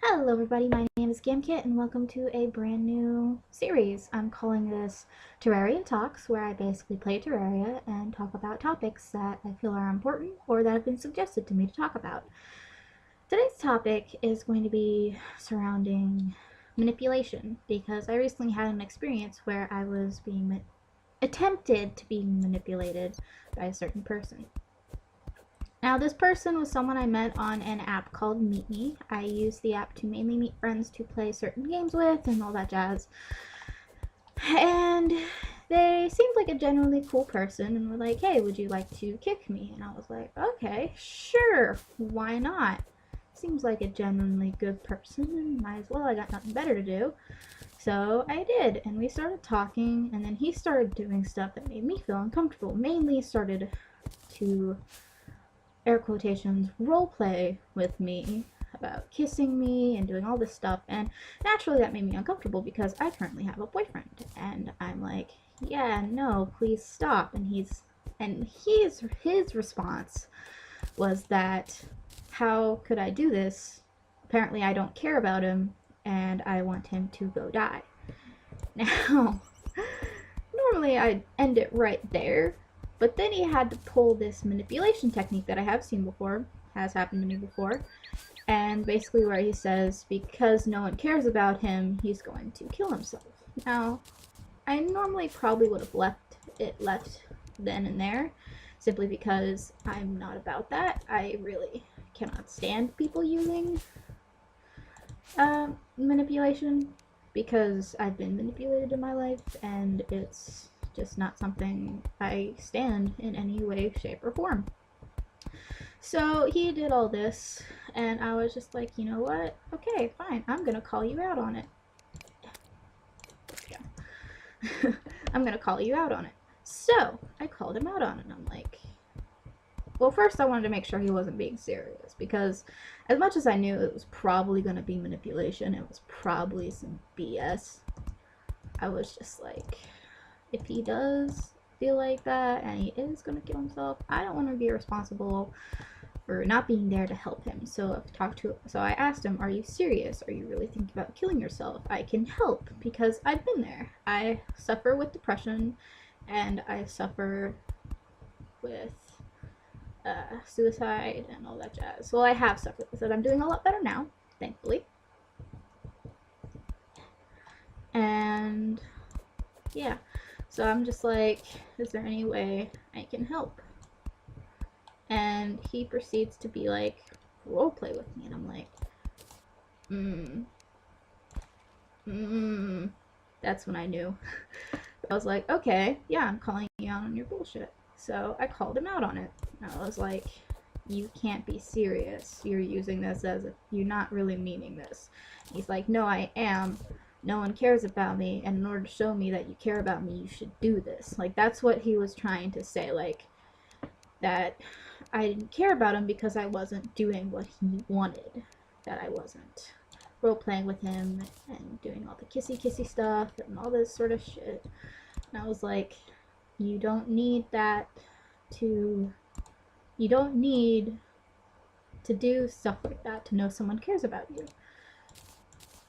Hello everybody, my name is Gamkit and welcome to a brand new series. I'm calling this Terraria Talks, where I basically play Terraria and talk about topics that I feel are important or that have been suggested to me to talk about. Today's topic is going to be surrounding manipulation, because I recently had an experience where I was being attempted to be manipulated by a certain person. Now, this person was someone I met on an app called Meet Me. I use the app to mainly meet friends to play certain games with and all that jazz. And they seemed like a genuinely cool person and were like, hey, would you like to kick me? And I was like, okay, sure, why not? Seems like a genuinely good person, and might as well, I got nothing better to do. So I did, and we started talking, and then he started doing stuff that made me feel uncomfortable. Mainly started to, air quotations, role play with me about kissing me and doing all this stuff, and naturally that made me uncomfortable because I currently have a boyfriend, and I'm like, yeah, no, please stop. And his response was that, how could I do this? Apparently I don't care about him and I want him to go die. Now, normally I'd end it right there, but then he had to pull this manipulation technique that I have seen before, has happened to me before, and basically where he says because no one cares about him, he's going to kill himself. Now, I normally probably would have left then and there, simply because I'm not about that. I really cannot stand people using manipulation, because I've been manipulated in my life, and it's just not something I stand in any way, shape, or form. So he did all this, and I was just like, you know what? Okay, fine. I'm gonna call you out on it. Let's go. I'm gonna call you out on it. So I called him out on it, and I'm like, well, first I wanted to make sure he wasn't being serious, because as much as I knew it was probably going to be manipulation, it was probably some BS, I was just like, if he does feel like that and he is going to kill himself, I don't want to be responsible for not being there to help him. So I asked him, are you serious? Are you really thinking about killing yourself? I can help, because I've been there. I suffer with depression, and I suffer with suicide and all that jazz. Well, I have suffered with it. I'm doing a lot better now, thankfully. And yeah, so I'm just like, is there any way I can help? And he proceeds to be like, roleplay with me, and I'm like, that's when I knew. I was like, okay, yeah, I'm calling you out on your bullshit. So I called him out on it. I was like, you can't be serious. You're using this as if you're not really meaning this. He's like, no, I am. No one cares about me, and in order to show me that you care about me, you should do this. Like, that's what he was trying to say, like, that I didn't care about him because I wasn't doing what he wanted. That I wasn't role-playing with him and doing all the kissy-kissy stuff and all this sort of shit. And I was like, you don't need that to... You don't need to do stuff like that to know someone cares about you.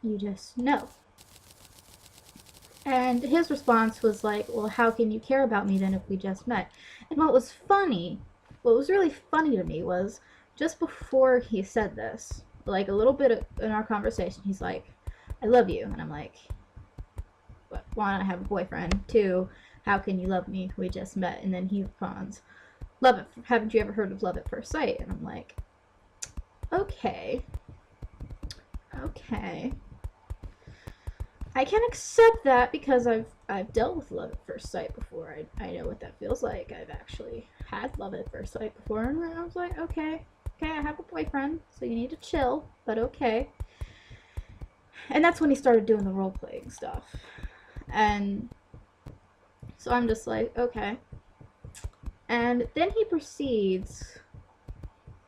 You just know. And his response was like, well, how can you care about me then if we just met? And what was really funny to me was, just before he said this, like a little bit in our conversation, he's like, I love you. And I'm like, one, I have a boyfriend. Two, how can you love me? We just met. And then he responds, haven't you ever heard of love at first sight? And I'm like, okay. I can accept that, because I've dealt with love at first sight before. I know what that feels like. I've actually had love at first sight before, and I was like, okay, I have a boyfriend, so you need to chill, but okay. And that's when he started doing the role-playing stuff. And so I'm just like, okay. And then he proceeds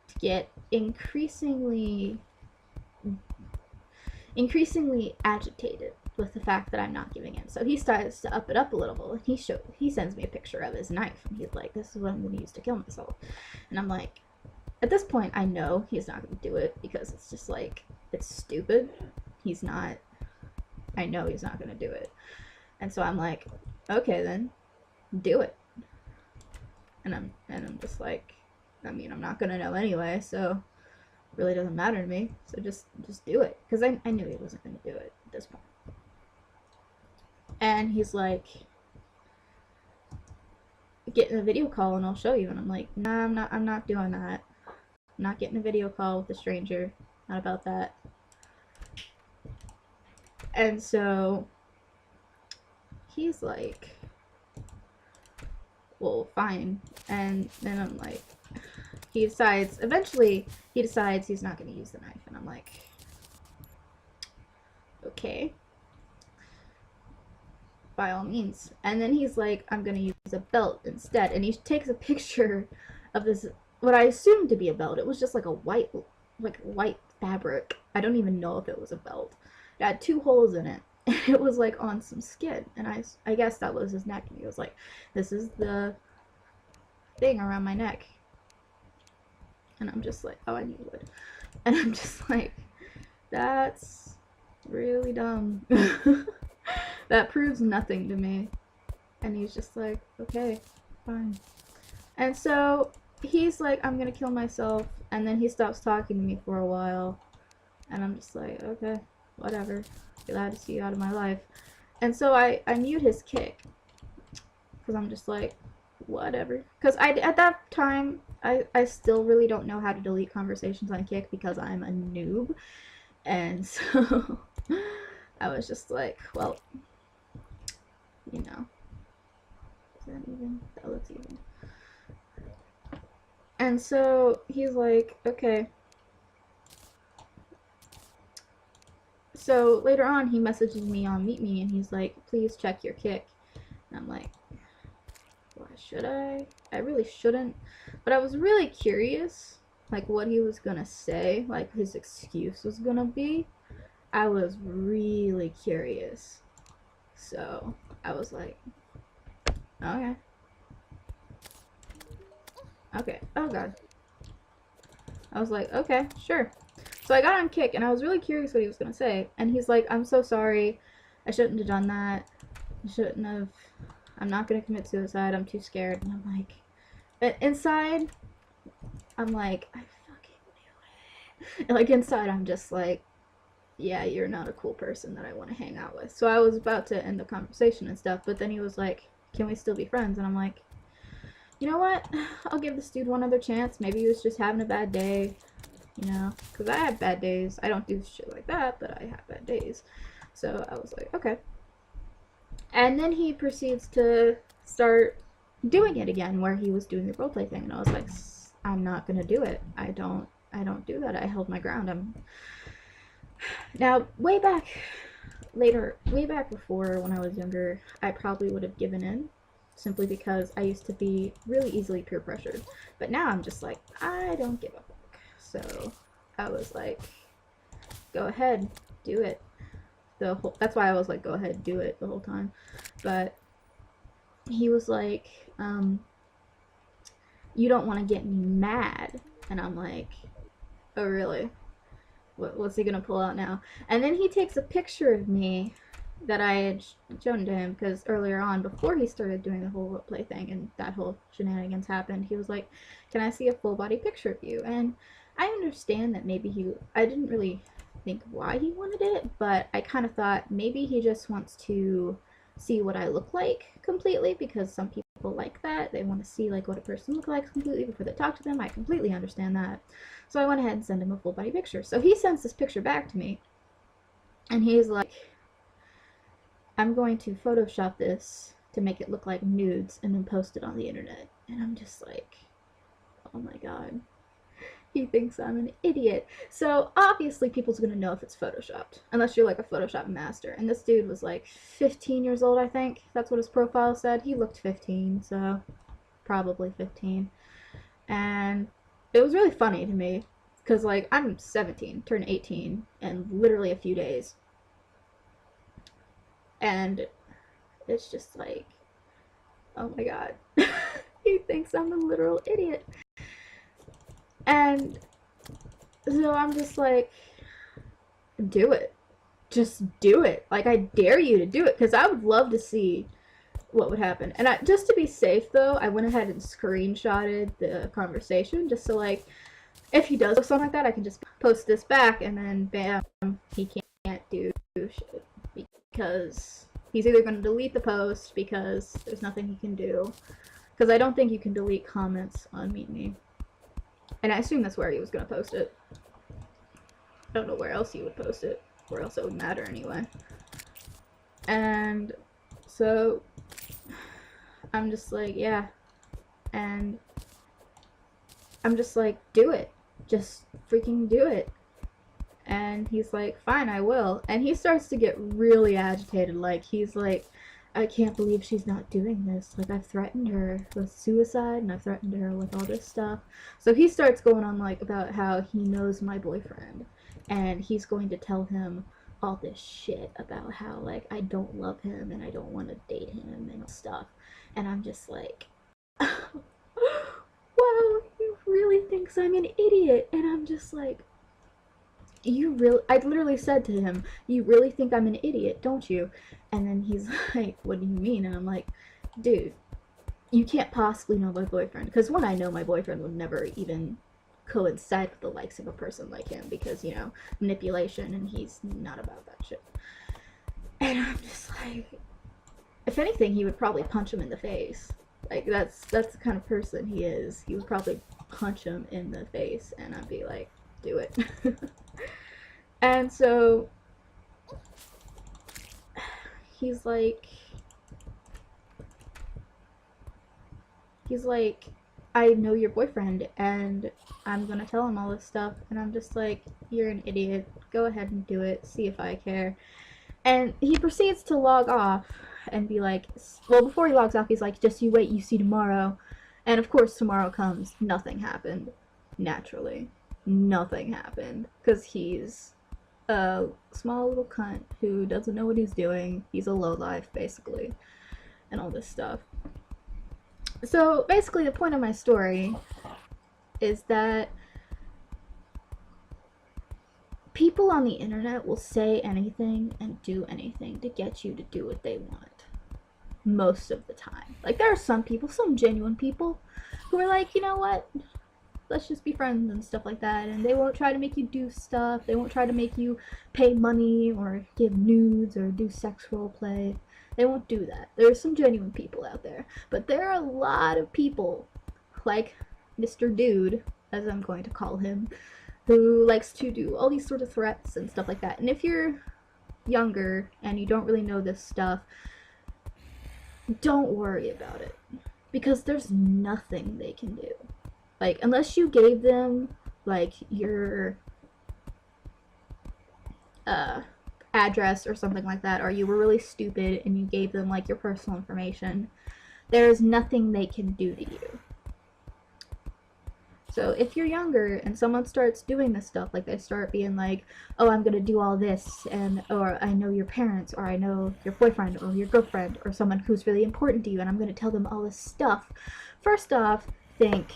to get increasingly agitated with the fact that I'm not giving in. So he starts to up it up a little bit. He sends me a picture of his knife, and he's like, this is what I'm going to use to kill myself. And I'm like, at this point, I know he's not going to do it, because it's just like, it's stupid. He's not, I know he's not gonna do it. And so I'm like, okay then, do it. And I'm just like, I mean, I'm not gonna know anyway, so it really doesn't matter to me. So just do it, because I knew he wasn't gonna do it at this point. And he's like, get in a video call and I'll show you. And I'm like, nah, I'm not doing that. I'm not getting a video call with a stranger. Not about that. And so he's like, well, fine. And then I'm like, eventually he decides he's not going to use the knife. And I'm like, okay, by all means. And then he's like, I'm going to use a belt instead. And he takes a picture of this, what I assumed to be a belt. It was just like a white fabric. I don't even know if it was a belt. It had 2 holes in it. And it was like on some skin. And I guess that was his neck. And he was like, this is the thing around my neck. And I'm just like, oh, I knew you would. And I'm just like, that's really dumb. That proves nothing to me. And he's just like, okay, fine. And so he's like, I'm gonna kill myself. And then he stops talking to me for a while. And I'm just like, okay, whatever. Glad to see you out of my life. And so I mute his kick. Because I'm just like, whatever. Because at that time, I still really don't know how to delete conversations on Kick because I'm a noob. And so I was just like, well, you know. Is that even? That looks even. And so he's like, okay. So later on, he messages me on Meet Me, and he's like, please check your Kick. And I'm like, why should I? I really shouldn't. But I was really curious, like, what he was gonna say, like, his excuse was gonna be. I was really curious. So I was like, okay. Okay. Oh, God. I was like, okay, sure. So I got on Kick, and I was really curious what he was gonna say. And he's like, I'm so sorry. I shouldn't have done that. I shouldn't have. I'm not gonna commit suicide. I'm too scared. And I'm like, but inside, I'm like, I fucking knew it. And like inside, I'm just like, yeah, you're not a cool person that I want to hang out with. So I was about to end the conversation and stuff, but then he was like, can we still be friends? And I'm like, you know what? I'll give this dude one other chance. Maybe he was just having a bad day, you know? Because I have bad days. I don't do shit like that, but I have bad days. So I was like, okay. And then he proceeds to start doing it again, where he was doing the roleplay thing, and I was like, I'm not gonna do it. I don't do that. I held my ground. Now, way back before, when I was younger, I probably would have given in, simply because I used to be really easily peer pressured. But now I'm just like, I don't give a fuck. So I was like, go ahead, do it. That's why I was like, go ahead, do it the whole time. But he was like, you don't want to get me mad. And I'm like, oh, really? What's he gonna pull out now? And then he takes a picture of me that I had shown to him, because earlier on, before he started doing the whole roleplay thing and that whole shenanigans happened, he was like, can I see a full body picture of you? And I understand that maybe I didn't really think why he wanted it, but I kind of thought maybe he just wants to see what I look like completely, because some people like that. They want to see like what a person looks like completely before they talk to them. I completely understand that. So I went ahead and sent him a full body picture. So he sends this picture back to me, and he's like, I'm going to Photoshop this to make it look like nudes and then post it on the internet. And I'm just like, oh my god. He thinks I'm an idiot. So obviously people's gonna know if it's photoshopped, unless you're like a Photoshop master. And this dude was like 15 years old, I think. That's what his profile said. He looked 15, so probably 15. And it was really funny to me, because like I'm 17, turned 18 in literally a few days. And it's just like, oh my god. He thinks I'm a literal idiot. And so I'm just like, do it. Just do it. Like, I dare you to do it, because I would love to see what would happen. And just to be safe, though, I went ahead and screenshotted the conversation, just so, like, if he does something like that, I can just post this back, and then, bam, he can't do shit. Because he's either going to delete the post, because there's nothing he can do. Because I don't think you can delete comments on Meet Me. And I assume that's where he was going to post it. I don't know where else he would post it. Where else it would matter anyway. And so I'm just like, yeah. And I'm just like, do it. Just freaking do it. And he's like, fine, I will. And he starts to get really agitated. Like, he's like, I can't believe she's not doing this. Like, I've threatened her with suicide, and I've threatened her with all this stuff. So he starts going on, like, about how he knows my boyfriend. And he's going to tell him all this shit about how, like, I don't love him and I don't want to date him and stuff. And I'm just like, wow, he really thinks I'm an idiot. And I'm just like, I literally said to him, you really think I'm an idiot, don't you? And then he's like, what do you mean? And I'm like, dude, you can't possibly know my boyfriend. Because one, I know my boyfriend would never even coincide with the likes of a person like him, because, you know, manipulation, and he's not about that shit. And I'm just like, if anything, he would probably punch him in the face. Like, that's the kind of person he is. He would probably punch him in the face, and I'd be like, do it. And so he's like, I know your boyfriend, and I'm gonna tell him all this stuff. And I'm just like, you're an idiot. Go ahead and do it. See if I care. And he proceeds to log off and be like, well, before he logs off, he's like, just you wait, you see tomorrow. And of course, tomorrow comes. Nothing happened. Naturally. Nothing happened. Because he's a small little cunt who doesn't know what he's doing. He's a lowlife, basically. And all this stuff. So, basically, the point of my story is that people on the internet will say anything and do anything to get you to do what they want. Most of the time. Like, there are some people, some genuine people, who are like, you know what? Let's just be friends and stuff like that. And they won't try to make you do stuff. They won't try to make you pay money or give nudes or do sex role play. They won't do that. There are some genuine people out there. But there are a lot of people, like Mr. Dude, as I'm going to call him, who likes to do all these sort of threats and stuff like that. And if you're younger and you don't really know this stuff, don't worry about it. Because there's nothing they can do. Like, unless you gave them, like, your address or something like that, or you were really stupid and you gave them, like, your personal information, there is nothing they can do to you. So if you're younger and someone starts doing this stuff, like they start being like, oh, I'm gonna do all this, and or I know your parents, or I know your boyfriend or your girlfriend or someone who's really important to you, and I'm gonna tell them all this stuff, first off, think,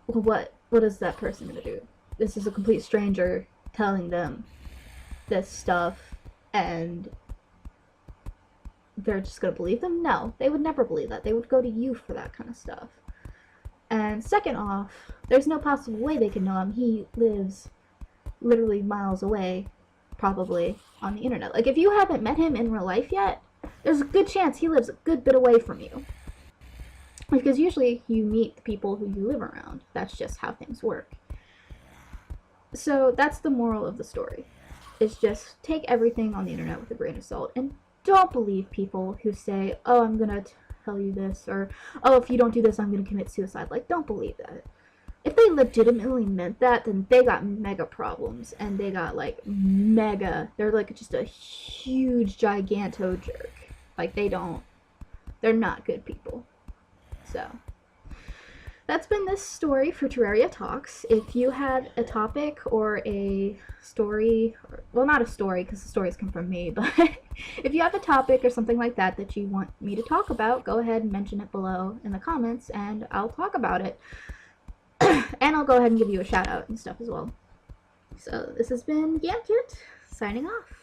well, what is that person gonna do? This is a complete stranger telling them this stuff, and they're just gonna believe them? No, they would never believe that. They would go to you for that kind of stuff. And second off, there's no possible way they could know him. He lives literally miles away, probably, on the internet. Like, if you haven't met him in real life yet, there's a good chance he lives a good bit away from you. Because usually you meet the people who you live around. That's just how things work. So that's the moral of the story. Is just take everything on the internet with a grain of salt. And don't believe people who say, oh, I'm gonna tell you this, or, oh, if you don't do this, I'm gonna commit suicide. Like, don't believe that. If they legitimately meant that, then they got mega problems. And they got, like, they're, like, just a huge giganto jerk. Like, they're not good people. So, that's been this story for Terraria Talks. If you had a topic or a story, well, not a story because the stories come from me, but if you have a topic or something like that that you want me to talk about, go ahead and mention it below in the comments and I'll talk about it. And I'll go ahead and give you a shout out and stuff as well. So this has been Gamkit signing off.